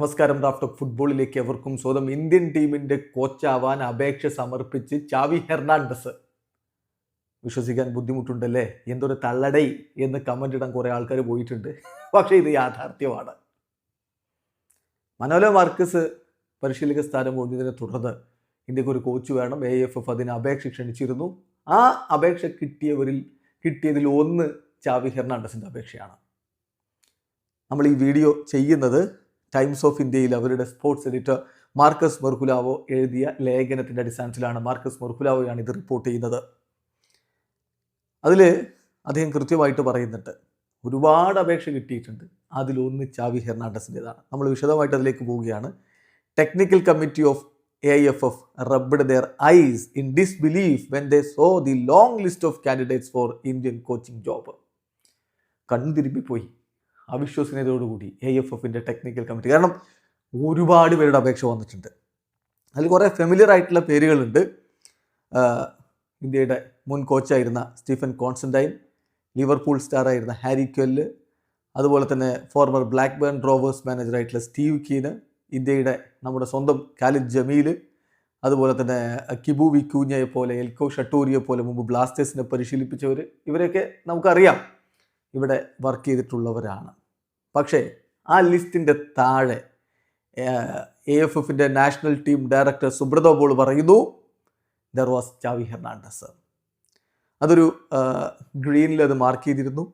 നമസ്കാരം. Raft of ഫുട്ബോളിലേക്ക് എവർക്കും സ്വന്തം. ഇന്ത്യൻ ടീമിന്റെ കോച്ചാവാൻ അപേക്ഷ സമർപ്പിച്ച് ചാവി ഹെർണാണ്ടസ്. വിശ്വസിക്കാൻ ബുദ്ധിമുട്ടുണ്ടല്ലേ, എന്തൊരു തള്ളടൈ എന്ന് കമന്റ് ഇടാൻ കുറെ ആൾക്കാർ പോയിട്ടുണ്ട്. പക്ഷേ ഇത് യാഥാർത്ഥ്യമാണ്. മനോലോ മാർക്കസ് പരിശീലക സ്ഥാനം ഒഴിഞ്ഞതിനെ തുടർന്ന് ഇന്ത്യക്ക് ഒരു കോച്ച് വേണം. AFF അതിന് അപേക്ഷ ക്ഷണിച്ചിരുന്നു. ആ അപേക്ഷ കിട്ടിയതിൽ ഒന്ന് ചാവി ഹെർണാണ്ടസിന്റെ അപേക്ഷയാണ്. നമ്മൾ ഈ വീഡിയോ ചെയ്യുന്നത് ടൈംസ് ഓഫ് ഇന്ത്യയിൽ അവരുടെ സ്പോർട്സ് എഡിറ്റർ മാർക്കസ് മെർഹുലാവോ എഴുതിയ ലേഖനത്തിൻ്റെ അടിസ്ഥാനത്തിലാണ്. മാർക്കസ് മെർഹുലാവോയാണ് ഇത് റിപ്പോർട്ട് ചെയ്യുന്നത്. അതിൽ അദ്ദേഹം കൃത്യമായിട്ട് പറയുന്നുണ്ട്, ഒരുപാട് അപേക്ഷ കിട്ടിയിട്ടുണ്ട്, അതിലൊന്ന് ചാവി ഹെർണാണ്ടസിൻ്റെതാണ്. നമ്മൾ വിശദമായിട്ട് അതിലേക്ക് പോവുകയാണ്. Technical committee of AFF rubbed their eyes in disbelief when they saw the long list of candidates for Indian coaching job. കണ്ണു തിരുമ്പിപ്പോയി അവിശ്വസനീയതയോടുകൂടി AFFൻ്റെ ടെക്നിക്കൽ കമ്മിറ്റി. കാരണം ഒരുപാട് പേരുടെ അപേക്ഷ വന്നിട്ടുണ്ട്. അതിൽ കുറേ ഫെമിലിയർ ആയിട്ടുള്ള പേരുകളുണ്ട്. ഇന്ത്യയുടെ മുൻ കോച്ചായിരുന്ന സ്റ്റീഫൻ കോൺസ്റ്റന്റൈൻ, ലിവർപൂൾ സ്റ്റാറായിരുന്ന ഹാരി ക്വെല്ല്, അതുപോലെ തന്നെ ഫോർമർ ബ്ലാക്ക്ബേൺ റോവേഴ്സ് മാനേജറായിട്ടുള്ള സ്റ്റീവ് കീന്, ഇന്ത്യയുടെ നമ്മുടെ സ്വന്തം ഖാലിദ് ജമീൽ, അതുപോലെ തന്നെ കിബു വിക്കൂഞ്ഞയെ പോലെ, എൽക്കോ ഷട്ടൂരിയെ പോലെ മുമ്പ് ബ്ലാസ്റ്റേഴ്സിനെ പരിശീലിപ്പിച്ചവർ, ഇവരൊക്കെ നമുക്കറിയാം ഇവിടെ വർക്ക് ചെയ്തിട്ടുള്ളവരാണ്. പക്ഷേ ആ ലിസ്റ്റിൻ്റെ താഴെ AFFൻ്റെ national team director Subrata Paul പറയുന്നു, ദർ വാസ് ചാവി ഹെർണാണ്ടസ്. അതൊരു ഗ്രീനിൽ അത് മാർക്ക് ചെയ്തിരുന്നു.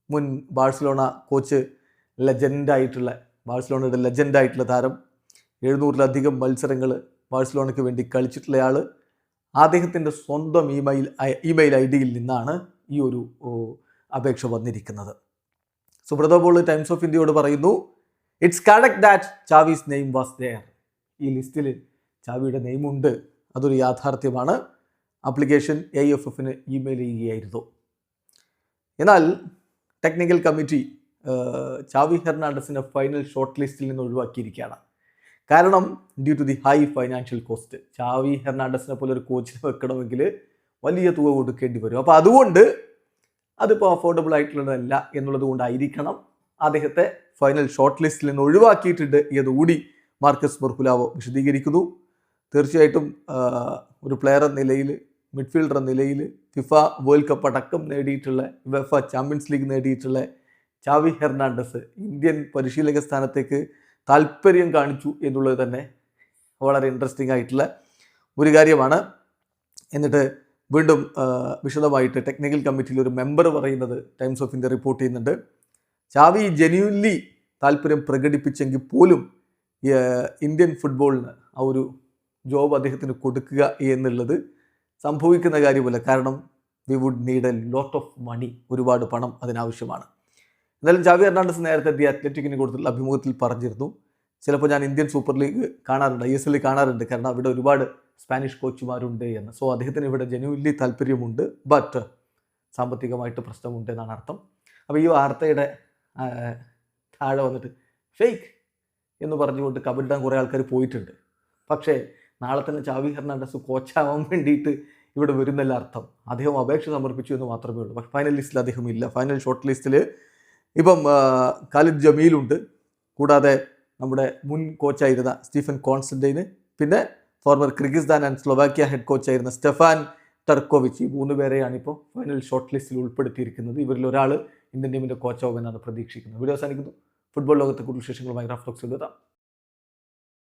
മുൻ ബാഴ്സലോണ കോച്ച്, ബാഴ്സലോണയുടെ ലെജൻഡായിട്ടുള്ള താരം, 700-ലധികം മത്സരങ്ങൾ ബാഴ്സലോണയ്ക്ക് വേണ്ടി കളിച്ചിട്ടുള്ളയാൾ, അദ്ദേഹത്തിൻ്റെ സ്വന്തം ഇമെയിൽ ID യിൽ നിന്നാണ് ഈ ഒരു അപേക്ഷ വന്നിരിക്കുന്നത്. സുബ്രതോ ബോൾ ടൈംസ് ഓഫ് ഇന്ത്യയോട് പറയുന്നു, it's correct that Xavi's name was there. ഈ ലിസ്റ്റിൽ ചാവിയുടെ നെയിമുണ്ട്, അതൊരു യാഥാർത്ഥ്യമാണ്. ആപ്ലിക്കേഷൻ AFFന് ഇമെയിൽ ചെയ്യുകയായിരുന്നു. എന്നാൽ ടെക്നിക്കൽ കമ്മിറ്റി ചാവി ഹെർണാണ്ടസിനെ ഫൈനൽ ഷോർട്ട് ലിസ്റ്റിൽ നിന്ന് ഒഴിവാക്കിയിരിക്കുകയാണ്. കാരണം due to the high financial cost. Xavi ഹെർണാണ്ടസിനെ പോലെ ഒരു കോച്ചിനെ വെക്കണമെങ്കിൽ വലിയ തുക കൊടുക്കേണ്ടി വരും. അപ്പോൾ അതുകൊണ്ട് അതിപ്പോൾ അഫോർഡബിൾ ആയിട്ടുള്ളതല്ല എന്നുള്ളത് കൊണ്ടായിരിക്കണം അദ്ദേഹത്തെ ഫൈനൽ ഷോർട്ട് ലിസ്റ്റിൽ നിന്ന് ഒഴിവാക്കിയിട്ടുണ്ട് എന്നുകൂടി മാർക്കസ് മെർഹുലാവോ വിശദീകരിക്കുന്നു. തീർച്ചയായിട്ടും ഒരു പ്ലെയർ എന്ന നിലയിൽ, മിഡ്ഫീൽഡർ എന്ന നിലയിൽ, ഫിഫ വേൾഡ് കപ്പ് അടക്കം നേടിയിട്ടുള്ള, UEFA ചാമ്പ്യൻസ് ലീഗ് നേടിയിട്ടുള്ള ചാവി ഹെർണാണ്ടസ് ഇന്ത്യൻ പരിശീലക സ്ഥാനത്തേക്ക് താല്പര്യം കാണിച്ചു എന്നുള്ളത് തന്നെ വളരെ ഇൻട്രസ്റ്റിംഗ് ആയിട്ടുള്ള ഒരു കാര്യമാണ്. എന്നിട്ട് വീണ്ടും വിശദമായിട്ട് ടെക്നിക്കൽ കമ്മിറ്റിയിൽ ഒരു മെമ്പർ പറയുന്നത് ടൈംസ് ഓഫ് ഇന്ത്യ റിപ്പോർട്ട് ചെയ്യുന്നുണ്ട്, ചാവി ജെന്യൂൻലി താല്പര്യം പ്രകടിപ്പിച്ചെങ്കിൽ പോലും ഇന്ത്യൻ ഫുട്ബോളിന് ആ ഒരു ജോബ് അദ്ദേഹത്തിന് കൊടുക്കുക എന്നുള്ളത് സംഭവിക്കുന്ന കാര്യമല്ല. കാരണം we would need a lot of money, ഒരുപാട് പണം അതിനാവശ്യമാണ്. എന്നാലും ചാവി ഹെർണാണ്ടസ് നേരത്തെ ദി അത്ലറ്റിക്കിന് കൊടുത്തുള്ള അഭിമുഖത്തിൽ പറഞ്ഞിരുന്നു, ചിലപ്പോൾ ഞാൻ ഇന്ത്യൻ സൂപ്പർ ലീഗ് കാണാറുണ്ട്, ISL കാണാറുണ്ട്, കാരണം അവിടെ ഒരുപാട് സ്പാനിഷ് കോച്ചുമാരുണ്ട് എന്ന്. സോ അദ്ദേഹത്തിന് ഇവിടെ ജെന്യൂൻലി താല്പര്യമുണ്ട്, ബട്ട് സാമ്പത്തികമായിട്ട് പ്രശ്നമുണ്ട് എന്നാണ് അർത്ഥം. അപ്പോൾ ഈ വാർത്തയുടെ താഴെ വന്നിട്ട് ഫേക്ക് എന്ന് പറഞ്ഞുകൊണ്ട് കബഡിടാൻ കുറേ ആൾക്കാർ പോയിട്ടുണ്ട്. പക്ഷേ നാളെ തന്നെ ചാവി ഹെർണാണ്ടസ് കോച്ചാവാൻ വേണ്ടിയിട്ട് ഇവിടെ വരുന്നല്ല അർത്ഥം. അദ്ദേഹം അപേക്ഷ സമർപ്പിച്ചു എന്ന് മാത്രമേ ഉള്ളൂ. പക്ഷേ ഫൈനൽ ലിസ്റ്റിൽ അദ്ദേഹം ഇല്ല. ഫൈനൽ ഷോർട്ട് ലിസ്റ്റിൽ ഇപ്പം ഖാലിദ് ജമീലുണ്ട്, കൂടാതെ നമ്മുടെ മുൻ കോച്ചായിരുന്ന സ്റ്റീഫൻ കോൺസ്റ്റന്റൈന്, പിന്നെ former Kyrgyzstan and Slovakia head കോച്ചായിരുന്ന സ്റ്റെഫാൻ ടർക്കോവിച്ച്. ഈ 3 പേരെയാണ് ഇപ്പോൾ ഫൈനൽ ഷോർട്ട് ലിസ്റ്റിൽ ഉൾപ്പെടുത്തിയിരിക്കുന്നത്. ഇവരിൽ ഒരാൾ ഇന്ത്യൻ ടീമിൻ്റെ കോച്ചാവുമെന്നാണ് പ്രതീക്ഷിക്കുന്നത്. വീഡിയോ അവസാനിക്കുന്നു. ഫുട്ബോൾ ലോകത്തെ കൂടുതൽ വിശേഷങ്ങളുമായി റാഫ്റ്റ് ടോക്സിൽ എത്താം.